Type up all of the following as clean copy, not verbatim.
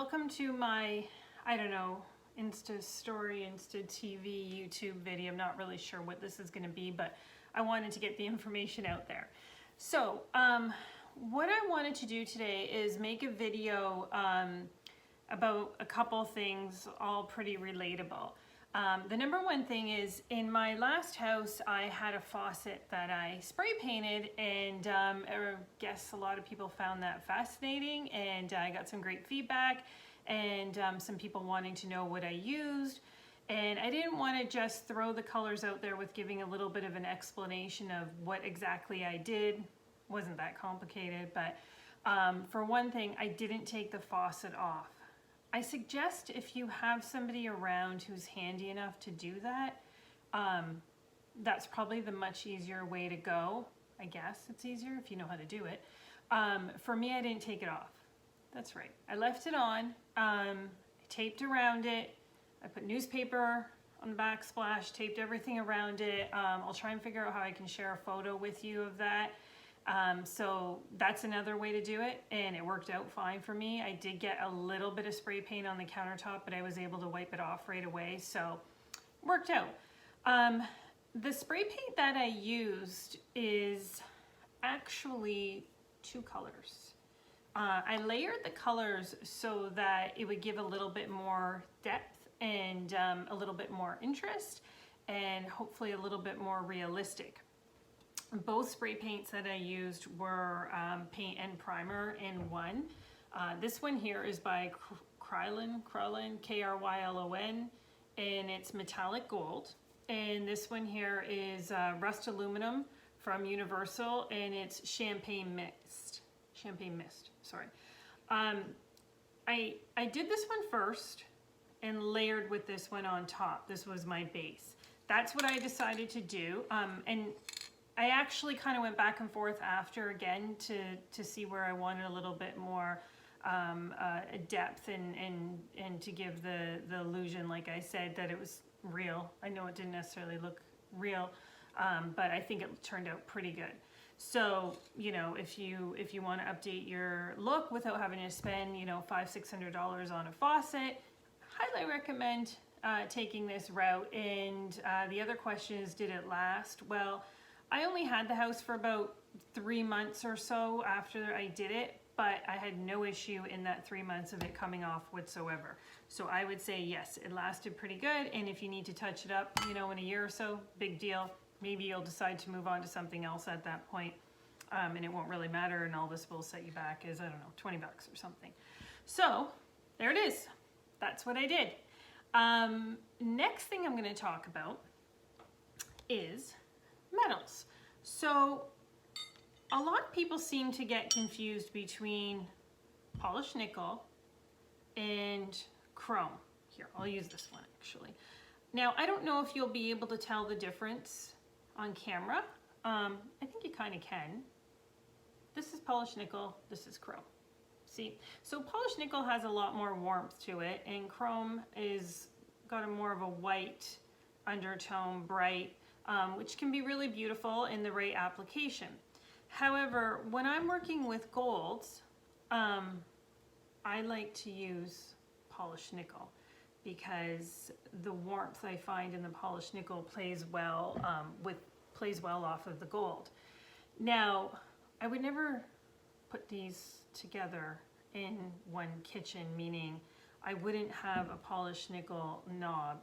Welcome to my, I don't know, Insta story, Insta TV, YouTube video. I'm not really sure what this is going to be, but I wanted to get the information out there. So, what I wanted to do today is make a video about a couple things, all pretty relatable. The number one thing is, in my last house, I had a faucet that I spray painted, and I guess a lot of people found that fascinating, and I got some great feedback, and some people wanting to know what I used. And I didn't want to just throw the colors out there with giving a little bit of an explanation of what exactly I did. Wasn't that complicated, but for one thing, I didn't take the faucet off. I suggest if you have somebody around who's handy enough to do that, that's probably the much easier way to go. I guess it's easier if you know how to do it. For me, I didn't take it off. That's right. I left it on. I taped around it. I put newspaper on the backsplash, taped everything around it. I'll try and figure out how I can share a photo with you of that. So that's another way to do it, and it worked out fine for me. I did get a little bit of spray paint on the countertop, but I was able to wipe it off right away, so it worked out. The spray paint that I used is actually two colors. I layered the colors so that it would give a little bit more depth and a little bit more interest, and hopefully a little bit more realistic. Both spray paints that I used were paint and primer in one. This one here is by Krylon, K-R-Y-L-O-N, and it's metallic gold. And this one here is rust aluminum from Universal, and it's champagne mist, sorry. I did this one first and layered with this one on top. This was my base. That's what I decided to do. And I actually kind of went back and forth after again to see where I wanted a little bit more depth and to give the illusion, like I said, that it was real. I know it didn't necessarily look real, but I think it turned out pretty good. So, you know, if you want to update your look without having to spend, you know, $500–600 on a faucet, highly recommend taking this route. And the other question is, did it last? Well, I only had the house for about 3 months or so after I did it, but I had no issue in that 3 months of it coming off whatsoever. So I would say yes, it lasted pretty good. And if you need to touch it up, you know, in a year or so, big deal. Maybe you'll decide to move on to something else at that point, and it won't really matter, and all this will set you back is, I don't know, 20 bucks or something. So there it is. That's what I did. Next thing I'm going to talk about is metals. So a lot of people seem to get confused between polished nickel and chrome. Here, I'll use this one actually. Now, I don't know if you'll be able to tell the difference on camera. I think you kind of can. This is polished nickel, this is chrome. See, so polished nickel has a lot more warmth to it, and chrome is got a more of a white undertone, bright, which can be really beautiful in the right application. However, when I'm working with golds, I like to use polished nickel because the warmth I find in the polished nickel plays well off of the gold. Now, I would never put these together in one kitchen, meaning I wouldn't have a polished nickel knob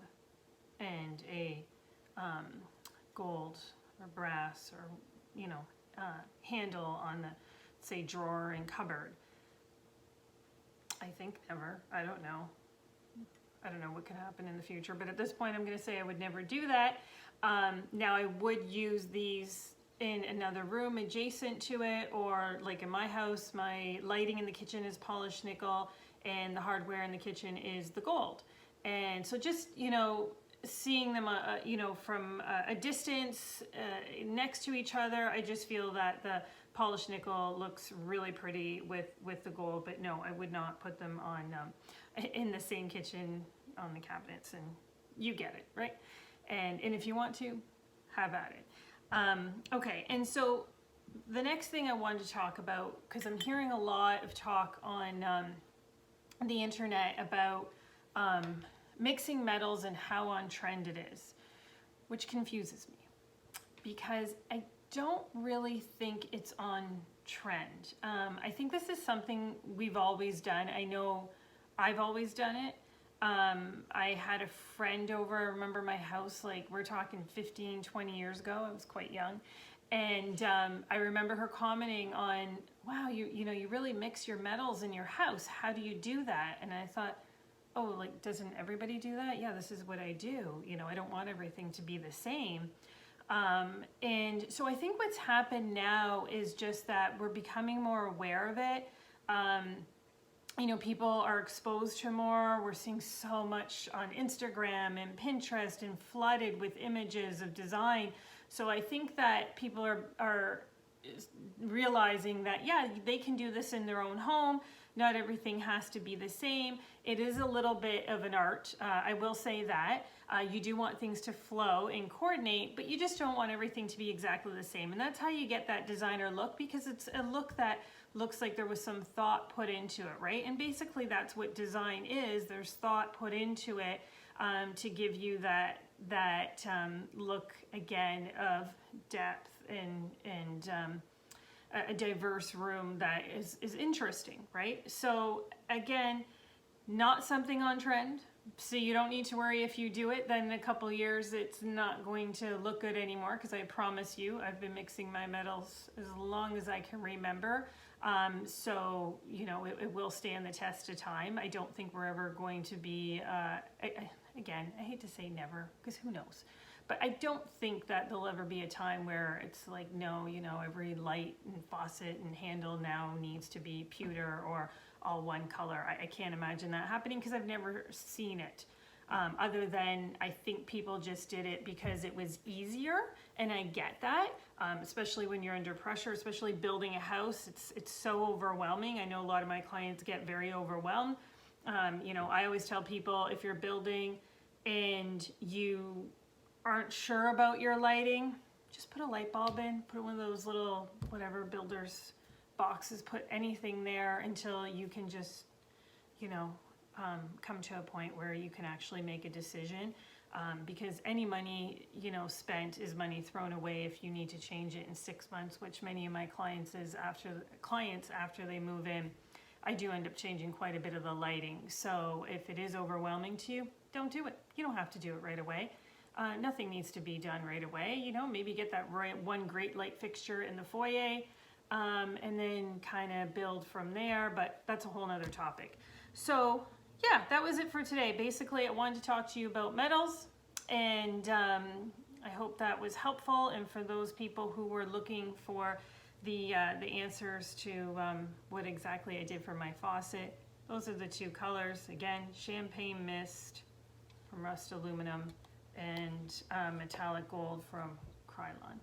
and a gold or brass or, you know, handle on the, say, drawer and cupboard. I think never. I don't know. I don't know what could happen in the future, but at this point I'm going to say I would never do that. Now I would use these in another room adjacent to it, or like in my house, my lighting in the kitchen is polished nickel and the hardware in the kitchen is the gold. And so just, you know, seeing them, you know, from a distance next to each other, I just feel that the polished nickel looks really pretty with the gold, but no, I would not put them on in the same kitchen on the cabinets, and you get it, right? And if you want to, have at it. Okay, and so the next thing I wanted to talk about, because I'm hearing a lot of talk on the internet about mixing metals and how on trend it is, which confuses me because I don't really think it's on trend. I think this is something we've always done. I know I've always done it. I had a friend over, I remember my house, like we're talking 15, 20 years ago. I was quite young. And I remember her commenting on, wow, you really mix your metals in your house. How do you do that? And I thought, oh, like, doesn't everybody do that? Yeah, this is what I do. I don't want everything to be the same. And so I think what's happened now is just that we're becoming more aware of it. People are exposed to more. We're seeing so much on Instagram and Pinterest and flooded with images of design. So I think that people are realizing that, yeah, they can do this in their own home. Not everything has to be the same. It is a little bit of an art. I will say that. You do want things to flow and coordinate, but you just don't want everything to be exactly the same. And that's how you get that designer look, because it's a look that looks like there was some thought put into it, right? And basically that's what design is. There's thought put into it to give you that look, again, of depth and a diverse room that is interesting, right? So again, not something on trend. So you don't need to worry if you do it, then in a couple years it's not going to look good anymore, because I promise you, I've been mixing my metals as long as I can remember. So, it will stand the test of time. I don't think we're ever going to be, again, I hate to say never, because who knows? But I don't think that there'll ever be a time where it's like, no, every light and faucet and handle now needs to be pewter or all one color. I can't imagine that happening, because I've never seen it. Other than I think people just did it because it was easier, and I get that, especially when you're under pressure, especially building a house. It's so overwhelming. I know a lot of my clients get very overwhelmed. I always tell people, if you're building and you aren't sure about your lighting, just put a light bulb in, put one of those little whatever builders boxes, put anything there until you can just come to a point where you can actually make a decision, because any money spent is money thrown away if you need to change it in 6 months, which many of my clients after they move in, I do end up changing quite a bit of the lighting. So if it is overwhelming to you, don't do it. You don't have to do it right away. Nothing needs to be done right away. Maybe get that one great light fixture in the foyer, and then kind of build from there, but that's a whole nother topic. So yeah, that was it for today. Basically, I wanted to talk to you about metals, and I hope that was helpful. And for those people who were looking for the answers to what exactly I did for my faucet, those are the two colors. Again, champagne mist from rust aluminum and metallic gold from Krylon.